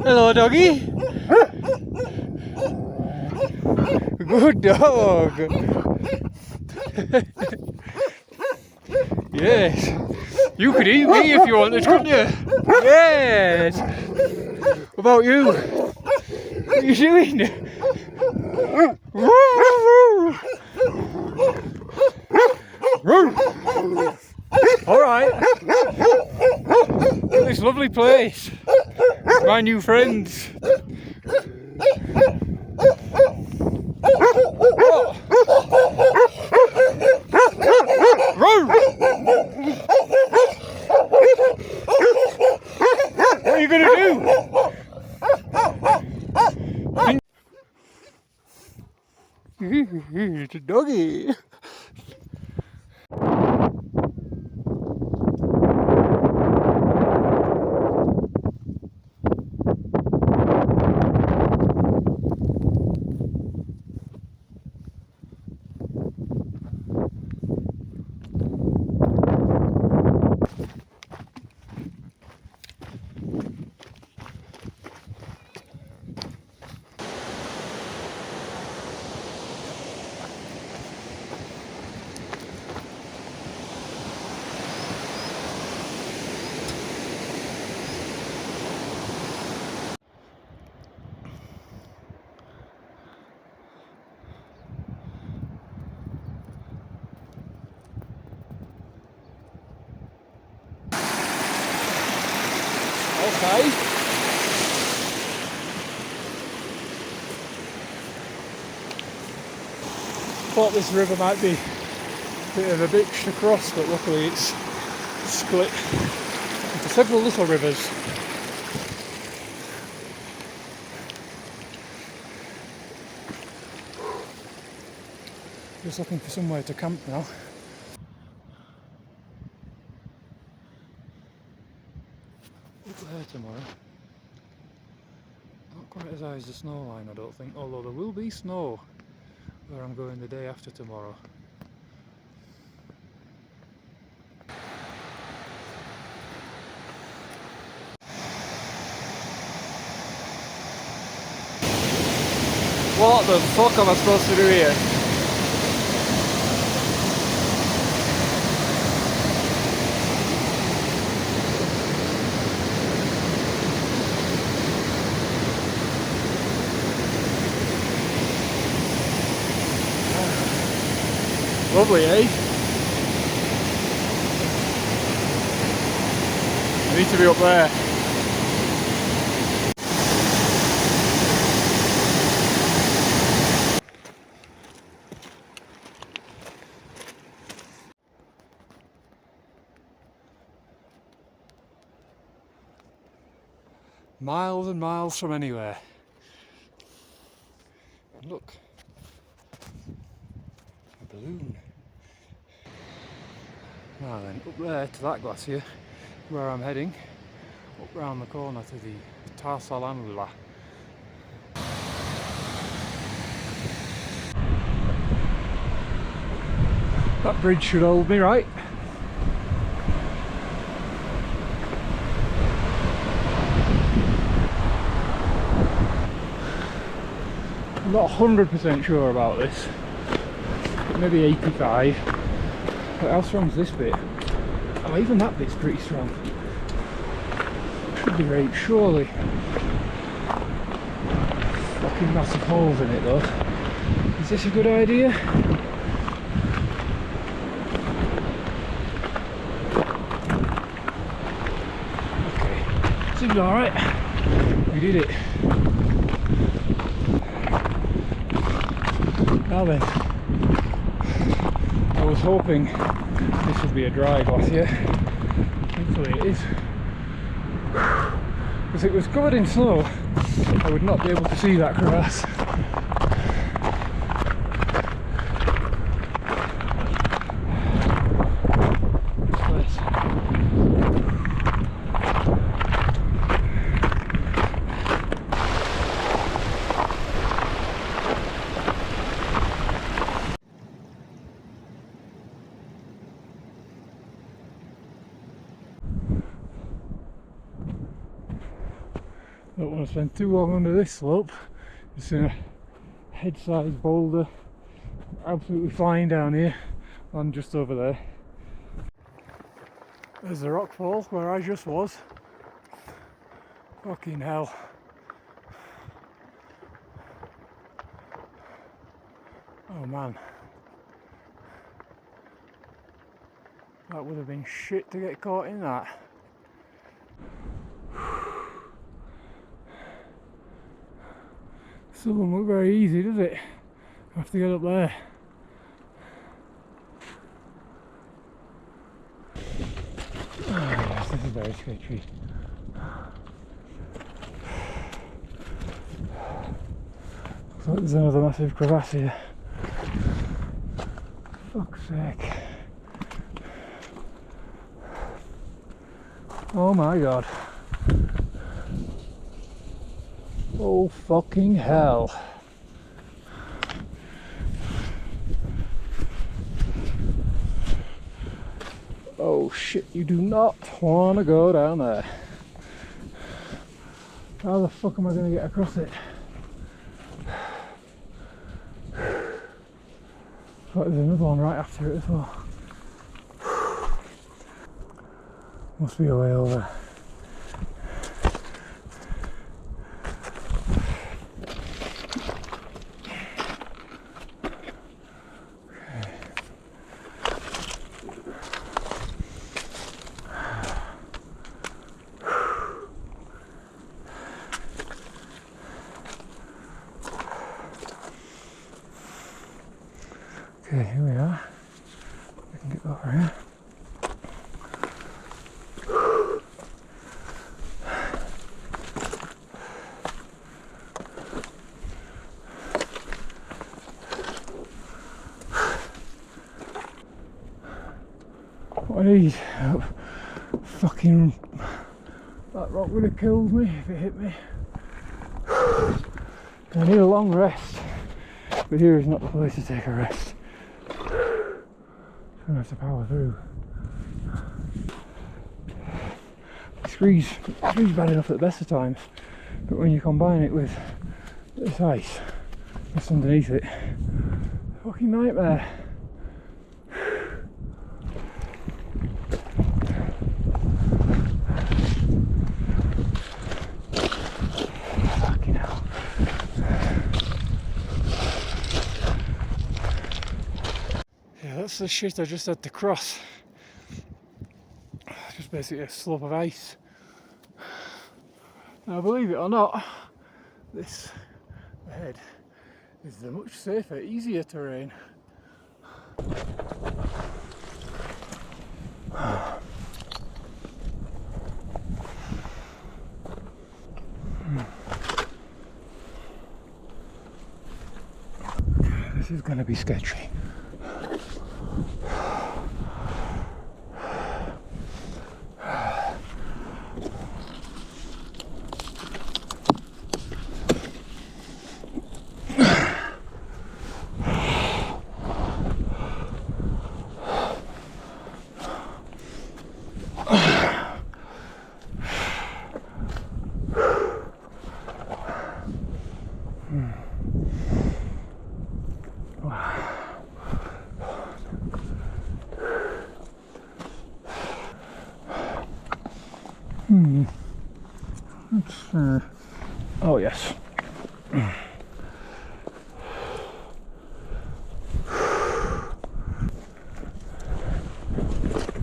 Hello, doggy. Good dog. Yes. You could eat me if you wanted, couldn't you? Yes. What about you? What are you doing? Alright. This lovely place. My new friends. What are you going to do? It's a doggy. Okay. Thought this river might be a bit of a bitch to cross, but luckily it's split into several little rivers. Just looking for somewhere to camp now. Up there tomorrow. Not quite as high as the snow line, I don't think, although there will be snow where I'm going the day after tomorrow. What the fuck am I supposed to do here? Lovely, eh? I need to be up there. Miles and miles from anywhere. And look, a balloon. Now then, up there to that glacier, where I'm heading, up round the corner to the Tasalamu. That bridge should hold me, right? I'm not 100% sure about this. Maybe 85. But how strong's this bit? Oh, even that bit's pretty strong. Should be right, surely. Fucking massive holes in it though. Is this a good idea? Okay, seems alright. We did it. Now then, I was hoping this would be a dry glacier. Thankfully it is. If it was covered in snow, I would not be able to see that crevasse. don't want to spend too long under this slope. Just in a head-sized boulder, absolutely flying down here, and just over there. There's the rock fall where I just was. Fucking hell. Oh man. That would have been shit to get caught in that. Still doesn't look very easy, does it? I have to get up there. Oh yes, this is very sketchy. Looks like there's another massive crevasse here. Fuck's sake. Oh my god. Oh fucking hell. Oh shit, you do not want to go down there. How the fuck am I going to get across it? But there's another one right after it as well. Must be a way over. Okay, here we are. I can get over here. What I need, fucking, that rock would have killed me if it hit me. I need a long rest, but here is not the place to take a rest. I'm gonna have to power through. Scree's bad enough at the best of times, but when you combine it with this ice that's underneath it, fucking nightmare. Fucking hell. Yeah, that's the shit I just had to cross. Just basically a slope of ice. Now, believe it or not, this ahead is the much safer, easier terrain. This is going to be sketchy. Oh yes.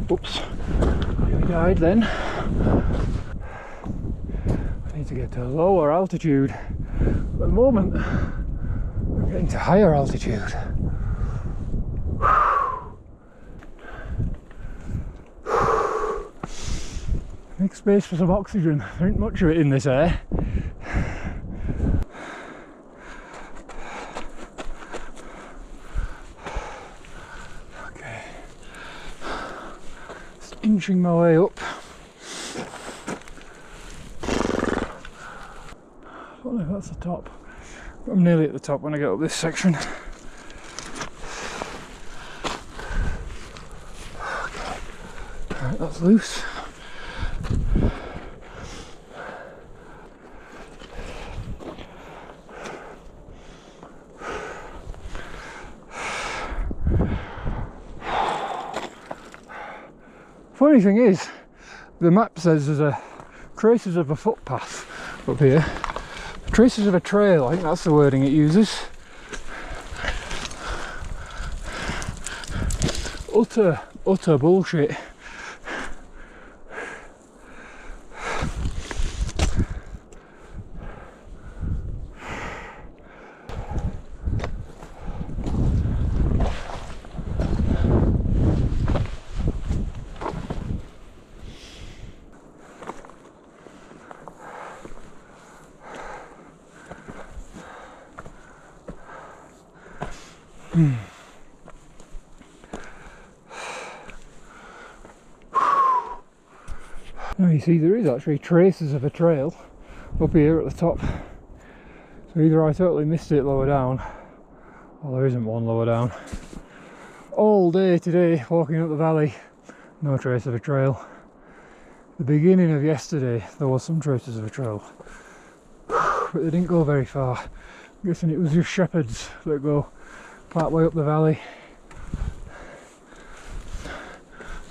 Oops, I died then. I need to get to a lower altitude. At the moment, I'm getting to higher altitude. Make space for some oxygen. There ain't much of it in this air. Okay. Just inching my way up. I don't know if that's the top. I'm nearly at the top when I get up this section. Okay. Right, that's loose. funny thing is, the map says there's traces of a footpath up here. Traces of a trail, I think that's the wording it uses. Utter bullshit. Now you see there is actually traces of a trail up here at the top, so either I totally missed it lower down, or there isn't one lower down. All day today walking up the valley, no trace of a trail. The beginning of yesterday there was some traces of a trail, but they didn't go very far. I'm guessing it was just shepherds that go part way up the valley.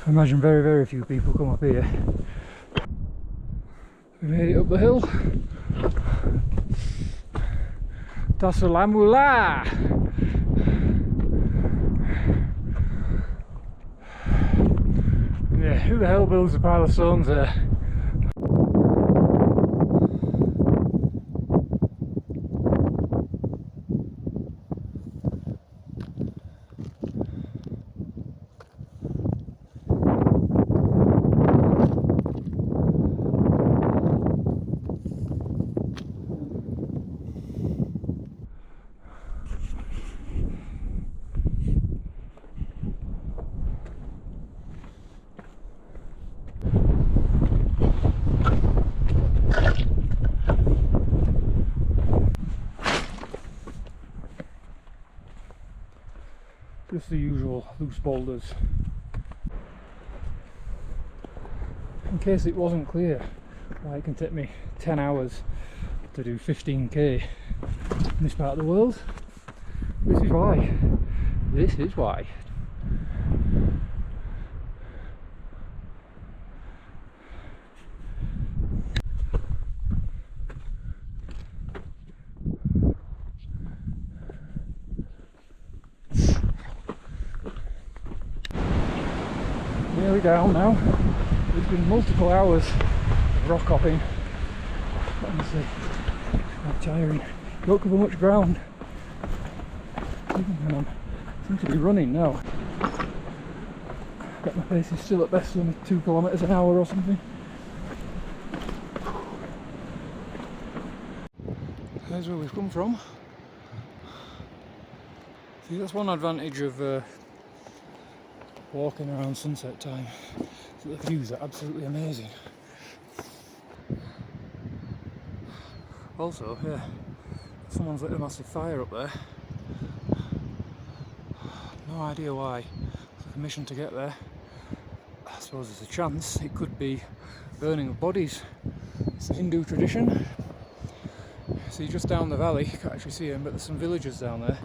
I imagine very, very few people come up here. We made it up the hill. Tasalamu la! Yeah, who the hell builds a pile of stones there? Just the usual loose boulders. In case it wasn't clear why it can take me 10 hours to do 15k in this part of the world, this is why. This is why. Nearly down now. There's been multiple hours of rock hopping. Honestly, it's quite tiring. You don't cover much ground. Hang on. I seem to be running now. Bet my pace is still at best only 2 kilometres an hour or something. There's where we've come from. See, that's one advantage of walking around sunset time. The views are absolutely amazing. Also, yeah, someone's lit a massive fire up there. No idea why. It's like a mission to get there. I suppose there's a chance it could be burning of bodies. It's a Hindu tradition. See, just down the valley, you can't actually see them, but there's some villages down there.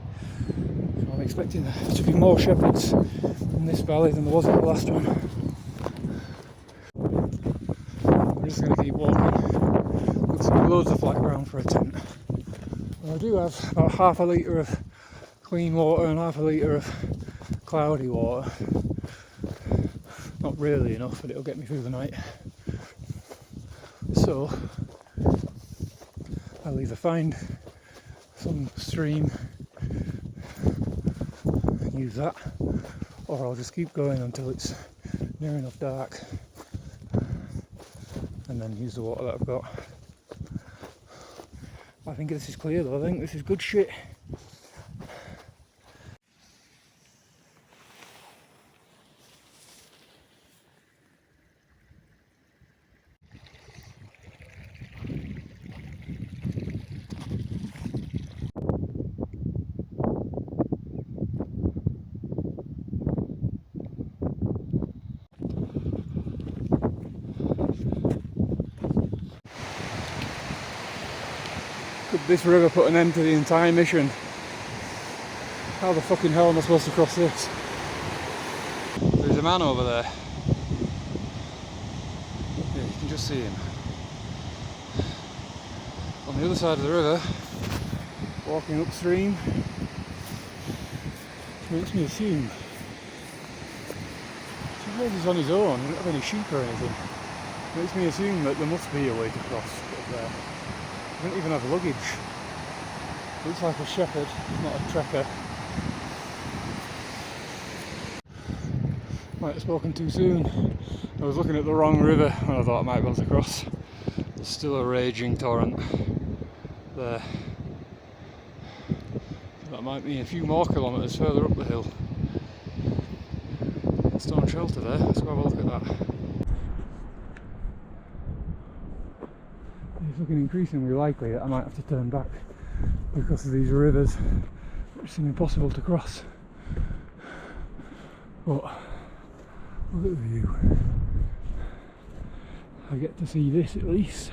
So I'm expecting there to be more shepherds in this valley than there was in the last one. We're just going to keep walking. Looks like loads of flat ground for a tent. Well, I do have about half a litre of clean water and half a litre of cloudy water. Not really enough, but it'll get me through the night. So I'll either find some stream and use that, or I'll just keep going until it's near enough dark and then use the water that I've got. I think this is clear though. I think this is good shit. Could this river put an end to the entire mission? How the fucking hell am I supposed to cross this? There's a man over there. just seen. On the other side of the river, walking upstream, makes me assume, suppose he's on his own, he doesn't have any sheep or anything. Makes me assume that there must be a way to cross up there. I don't even have luggage. Looks like a shepherd, not a trekker. Might have spoken too soon. I was looking at the wrong river and I thought I might be able to cross. There's still a raging torrent there. That might be a few more kilometres further up the hill. Stone shelter there, let's go have a look at that. It's looking increasingly likely that I might have to turn back because of these rivers which seem impossible to cross. But look at the view. I get to see this at least.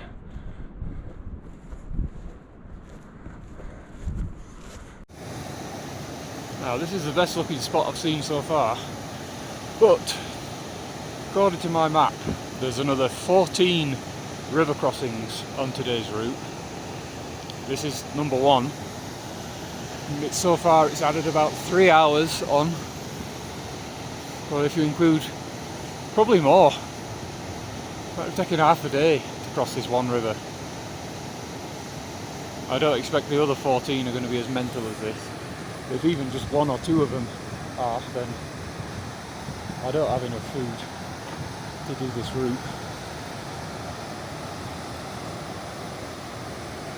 Now this is the best looking spot I've seen so far, but according to my map there's another 14 river crossings on today's route. This is number one. So far it's added about 3 hours on, well if you include probably more. Might have taken half a day to cross this one river. I don't expect the other 14 are going to be as mental as this. If even just one or two of them are, then I don't have enough food to do this route.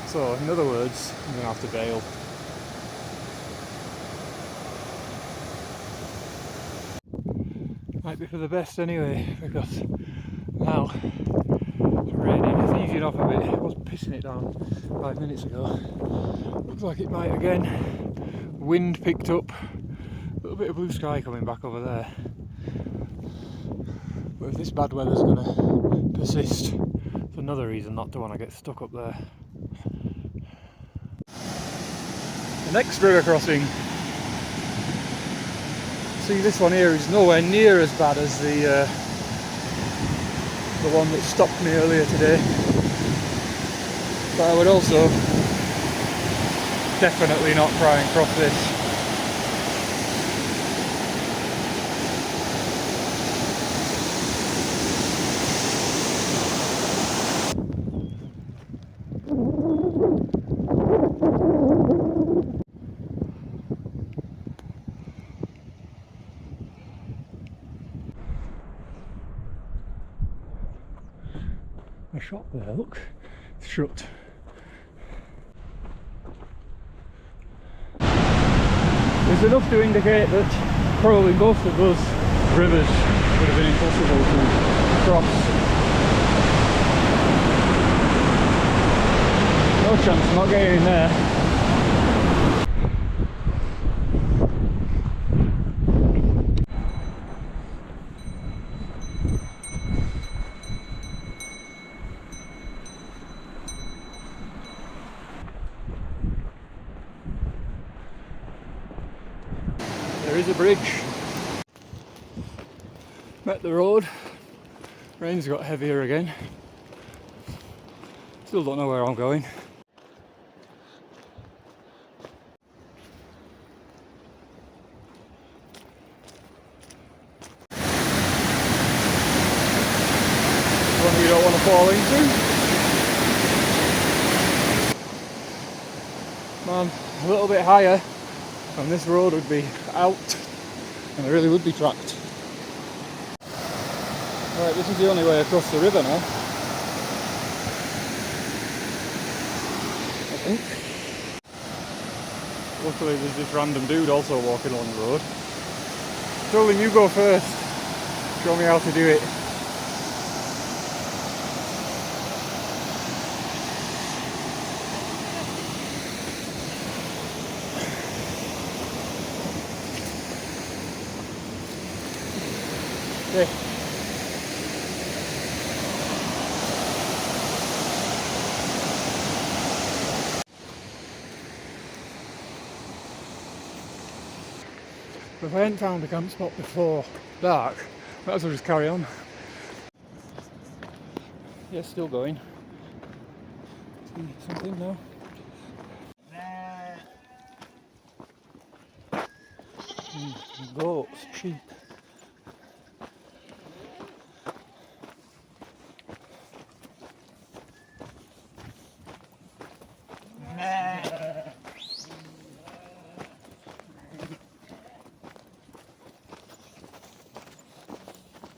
So, in other words, I'm going to have to bail. Might be for the best anyway, because now it's raining, it's easing off a bit. It was pissing it down 5 minutes ago. Looks like it might again. Wind picked up, a little bit of blue sky coming back over there. But if this bad weather's going to persist, it's another reason not to want to get stuck up there. The next river crossing, see this one here is nowhere near as bad as the one that stopped me earlier today. But I would also definitely not try and cross this. A shop there, look, it's shut. There's enough to indicate that probably most of those rivers would have been impossible to cross. No chance of not getting in there. There is a bridge. Met the road. Rain's got heavier again. Still don't know where I'm going. One you don't want to fall into. Man, a little bit higher and this road would be out and I really would be trapped. Right, this is the only way across the river now, I think. Luckily there's this random dude also walking along the road. I told him, you go first, show me how to do it. Okay. If I hadn't found a camp spot before dark, might as well just carry on. Yeah, still going. See something now? Goats, sheep.